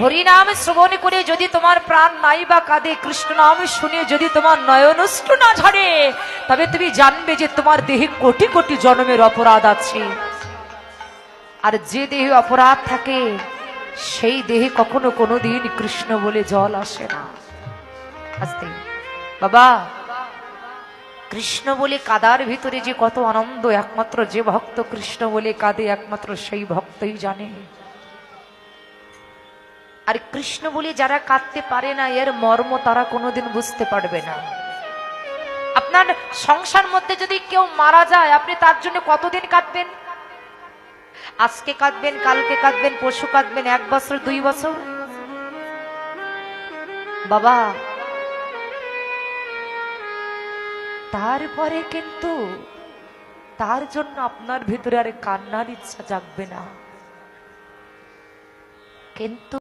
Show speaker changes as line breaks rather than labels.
হরিনাম শ্রবণ করে যদি তোমার প্রাণ নাই বা কাঁদে, কৃষ্ণ নাম শুনে যদি তোমার নয়নশ্রু না ঝরে, তবে তুমি জানবে যে তোমার দেহে কোটি কোটি জন্মের অপরাধ আছে। আর যে দেহে অপরাধ থাকে সেই দেহে কখনো কোনোদিন কৃষ্ণ বলে জল আসে না। আস্তে বাবা, কৃষ্ণ বলে কাদার ভিতরে যে কত আনন্দ, একমাত্র যে ভক্ত কৃষ্ণ বলে কাঁদে একমাত্র সেই ভক্তই জানে। আর কৃষ্ণ বলে যারা কাঁদতে পারে না, এর মর্ম তারা কোনোদিন বুঝতে পারবে না। আপনার সংসার মধ্যে যদি কেউ মারা যায়, আপনি তার জন্য কতদিন কাঁদবেন? আজকে কাঁদবেন, কালকে কাঁদবেন, পরশু কাঁদবেন, 1 বছর 2 বছর? বাবা, তারপরে কিন্তু তার জন্য আপনার ভিতরে আর কান্নার ইচ্ছা জাগবে না। কিন্তু